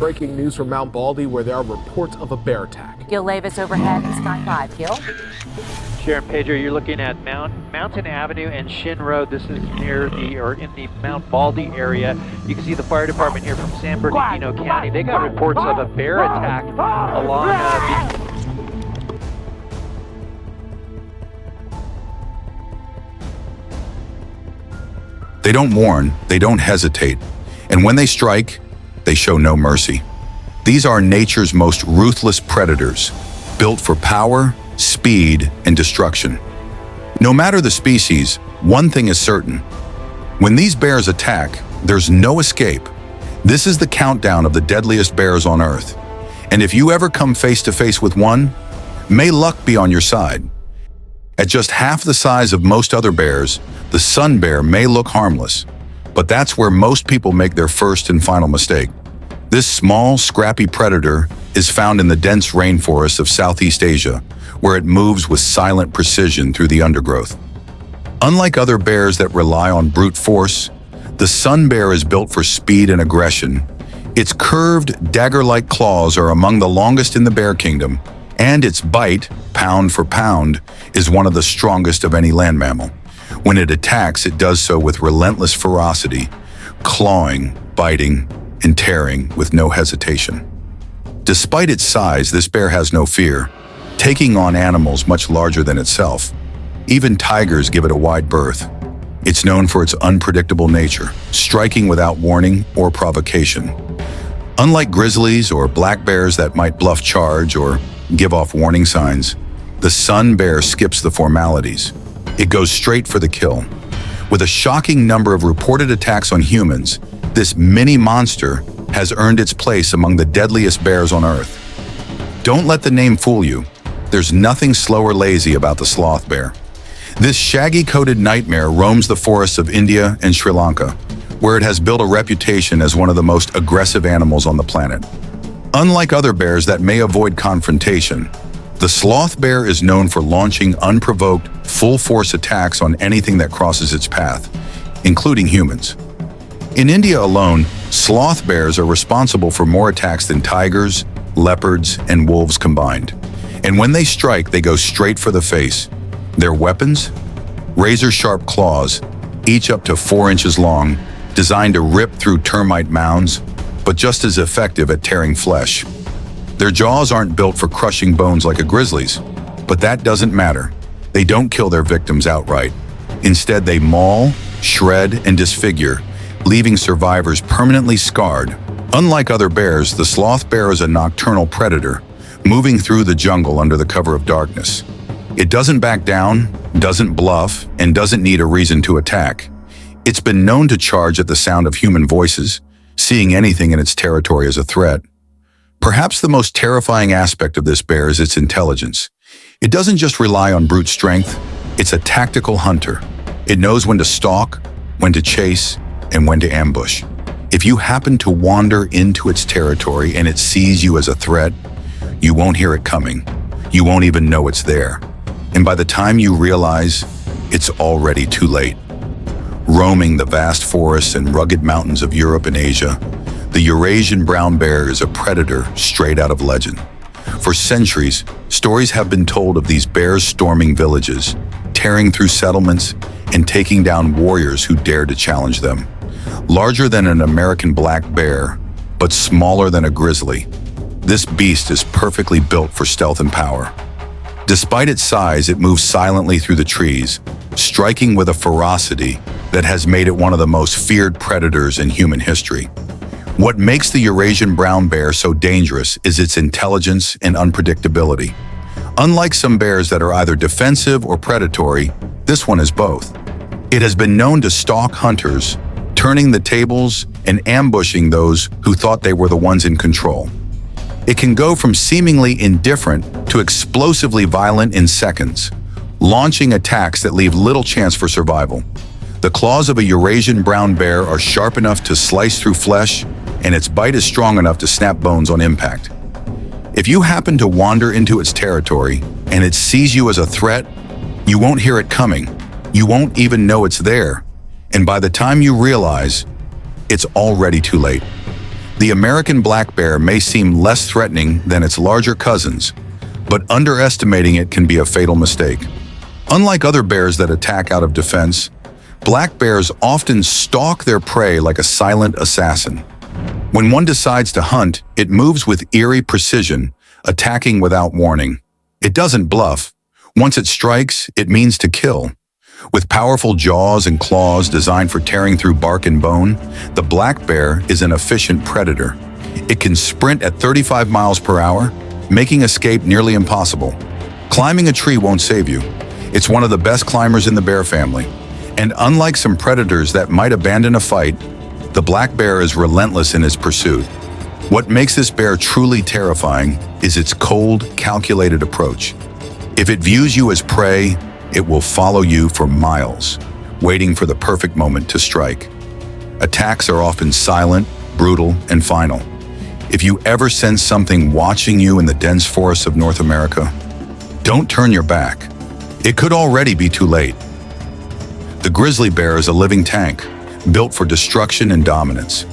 breaking news from Mount Baldy where there are reports of a bear attack. Gil Levis overhead, Sky 5. Gil? Sharon Pedro, you're looking at Mountain Avenue and Shin Road. This is near in the Mount Baldy area. You can see the fire department here from San Bernardino County. They got reports of a bear attack along They don't warn, they don't hesitate, and when they strike, they show no mercy. These are nature's most ruthless predators, built for power, speed, and destruction. No matter the species, one thing is certain. When these bears attack, there's no escape. This is the countdown of the deadliest bears on Earth. And if you ever come face to face with one, may luck be on your side. At just half the size of most other bears, the sun bear may look harmless, but that's where most people make their first and final mistake. This small, scrappy predator is found in the dense rainforests of Southeast Asia, where it moves with silent precision through the undergrowth. Unlike other bears that rely on brute force, the sun bear is built for speed and aggression. Its curved, dagger-like claws are among the longest in the bear kingdom, and its bite, pound for pound, is one of the strongest of any land mammal. When it attacks, it does so with relentless ferocity, clawing, biting, and tearing with no hesitation. Despite its size, this bear has no fear, taking on animals much larger than itself. Even tigers give it a wide berth. It's known for its unpredictable nature, striking without warning or provocation. Unlike grizzlies or black bears that might bluff charge or give off warning signs, the sun bear skips the formalities. It goes straight for the kill. With a shocking number of reported attacks on humans, this mini monster has earned its place among the deadliest bears on Earth. Don't let the name fool you. There's nothing slow or lazy about the sloth bear. This shaggy-coated nightmare roams the forests of India and Sri Lanka, where it has built a reputation as one of the most aggressive animals on the planet. Unlike other bears that may avoid confrontation, the sloth bear is known for launching unprovoked, full-force attacks on anything that crosses its path, including humans. In India alone, sloth bears are responsible for more attacks than tigers, leopards, and wolves combined. And when they strike, they go straight for the face. Their weapons? Razor-sharp claws, each up to 4 inches long, designed to rip through termite mounds, but just as effective at tearing flesh. Their jaws aren't built for crushing bones like a grizzly's, but that doesn't matter. They don't kill their victims outright. Instead, they maul, shred, and disfigure, leaving survivors permanently scarred. Unlike other bears, the sloth bear is a nocturnal predator, moving through the jungle under the cover of darkness. It doesn't back down, doesn't bluff, and doesn't need a reason to attack. It's been known to charge at the sound of human voices, seeing anything in its territory as a threat. Perhaps the most terrifying aspect of this bear is its intelligence. It doesn't just rely on brute strength, it's a tactical hunter. It knows when to stalk, when to chase, and when to ambush. If you happen to wander into its territory and it sees you as a threat, you won't hear it coming. You won't even know it's there. And by the time you realize, it's already too late. Roaming the vast forests and rugged mountains of Europe and Asia, the Eurasian brown bear is a predator straight out of legend. For centuries, stories have been told of these bears storming villages, tearing through settlements, and taking down warriors who dared to challenge them. Larger than an American black bear, but smaller than a grizzly, this beast is perfectly built for stealth and power. Despite its size, it moves silently through the trees, striking with a ferocity that has made it one of the most feared predators in human history. What makes the Eurasian brown bear so dangerous is its intelligence and unpredictability. Unlike some bears that are either defensive or predatory, this one is both. It has been known to stalk hunters, turning the tables and ambushing those who thought they were the ones in control. It can go from seemingly indifferent to explosively violent in seconds, launching attacks that leave little chance for survival. The claws of a Eurasian brown bear are sharp enough to slice through flesh, and its bite is strong enough to snap bones on impact. If you happen to wander into its territory and it sees you as a threat, you won't hear it coming. You won't even know it's there. And by the time you realize, it's already too late. The American black bear may seem less threatening than its larger cousins, but underestimating it can be a fatal mistake. Unlike other bears that attack out of defense, black bears often stalk their prey like a silent assassin. When one decides to hunt, it moves with eerie precision, attacking without warning. It doesn't bluff. Once it strikes, it means to kill. With powerful jaws and claws designed for tearing through bark and bone, the black bear is an efficient predator. It can sprint at 35 miles per hour, making escape nearly impossible. Climbing a tree won't save you. It's one of the best climbers in the bear family. And unlike some predators that might abandon a fight, the black bear is relentless in its pursuit. What makes this bear truly terrifying is its cold, calculated approach. If it views you as prey, it will follow you for miles, waiting for the perfect moment to strike. Attacks are often silent, brutal, and final. If you ever sense something watching you in the dense forests of North America, don't turn your back. It could already be too late. The grizzly bear is a living tank, built for destruction and dominance.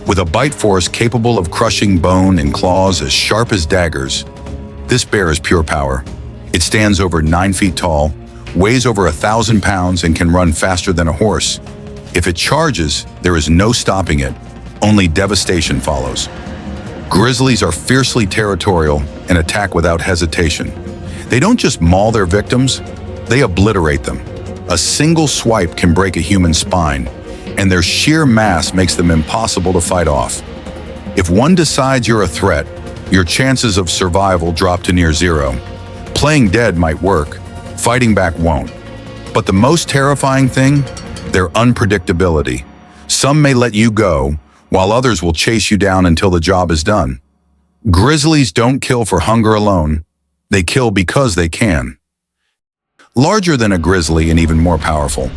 With a bite force capable of crushing bone and claws as sharp as daggers, this bear is pure power. It stands over 9 feet tall, weighs over 1,000 pounds, and can run faster than a horse. If it charges, there is no stopping it. Only devastation follows. Grizzlies are fiercely territorial and attack without hesitation. They don't just maul their victims, they obliterate them. A single swipe can break a human spine, and their sheer mass makes them impossible to fight off. If one decides you're a threat, your chances of survival drop to near zero. Playing dead might work, fighting back won't. But the most terrifying thing? Their unpredictability. Some may let you go, while others will chase you down until the job is done. Grizzlies don't kill for hunger alone, they kill because they can. Larger than a grizzly and even more powerful,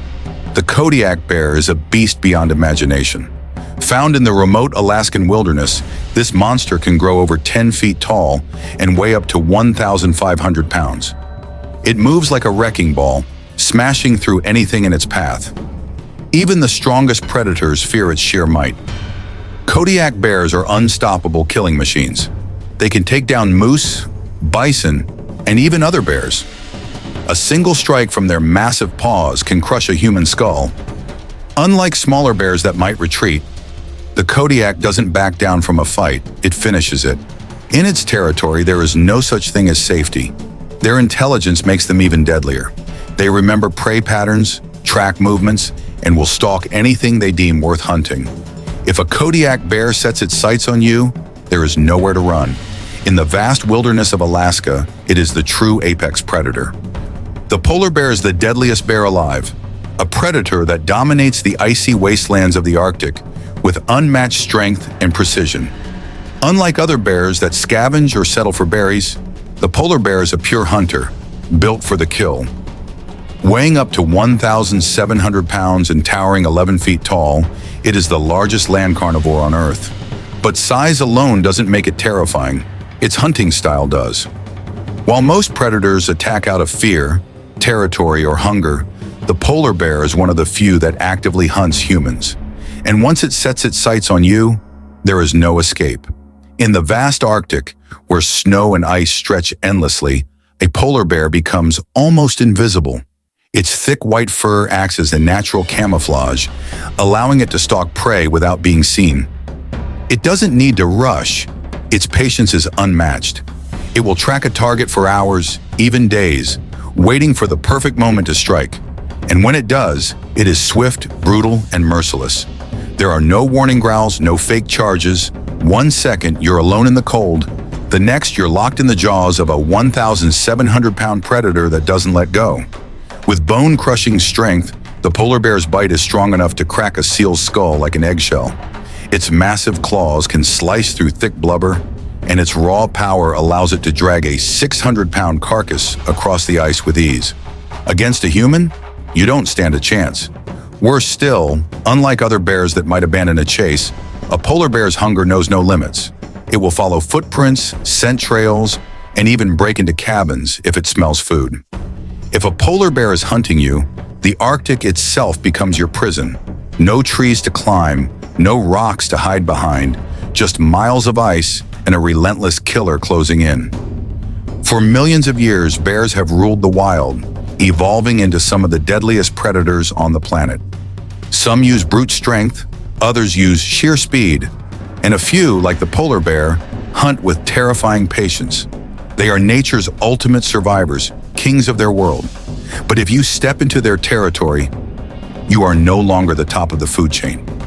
the Kodiak bear is a beast beyond imagination. Found in the remote Alaskan wilderness, this monster can grow over 10 feet tall and weigh up to 1,500 pounds. It moves like a wrecking ball, smashing through anything in its path. Even the strongest predators fear its sheer might. Kodiak bears are unstoppable killing machines. They can take down moose, bison, and even other bears. A single strike from their massive paws can crush a human skull. Unlike smaller bears that might retreat, the Kodiak doesn't back down from a fight, it finishes it. In its territory, there is no such thing as safety. Their intelligence makes them even deadlier. They remember prey patterns, track movements, and will stalk anything they deem worth hunting. If a Kodiak bear sets its sights on you, there is nowhere to run. In the vast wilderness of Alaska, it is the true apex predator. The polar bear is the deadliest bear alive, a predator that dominates the icy wastelands of the Arctic with unmatched strength and precision. Unlike other bears that scavenge or settle for berries, the polar bear is a pure hunter, built for the kill. Weighing up to 1,700 pounds and towering 11 feet tall, it is the largest land carnivore on Earth. But size alone doesn't make it terrifying, its hunting style does. While most predators attack out of fear, territory, or hunger, the polar bear is one of the few that actively hunts humans. And once it sets its sights on you, there is no escape. In the vast Arctic, where snow and ice stretch endlessly, a polar bear becomes almost invisible. Its thick white fur acts as a natural camouflage, allowing it to stalk prey without being seen. It doesn't need to rush. Its patience is unmatched. It will track a target for hours, even days, waiting for the perfect moment to strike. And when it does, it is swift, brutal, and merciless. There are no warning growls, no fake charges. 1 second, you're alone in the cold. The next, you're locked in the jaws of a 1,700-pound predator that doesn't let go. With bone-crushing strength, the polar bear's bite is strong enough to crack a seal's skull like an eggshell. Its massive claws can slice through thick blubber, and its raw power allows it to drag a 600-pound carcass across the ice with ease. Against a human, you don't stand a chance. Worse still, unlike other bears that might abandon a chase, a polar bear's hunger knows no limits. It will follow footprints, scent trails, and even break into cabins if it smells food. If a polar bear is hunting you, the Arctic itself becomes your prison. No trees to climb, no rocks to hide behind, just miles of ice and a relentless killer closing in. For millions of years, bears have ruled the wild, evolving into some of the deadliest predators on the planet. Some use brute strength, others use sheer speed, and a few, like the polar bear, hunt with terrifying patience. They are nature's ultimate survivors, kings of their world. But if you step into their territory, you are no longer the top of the food chain.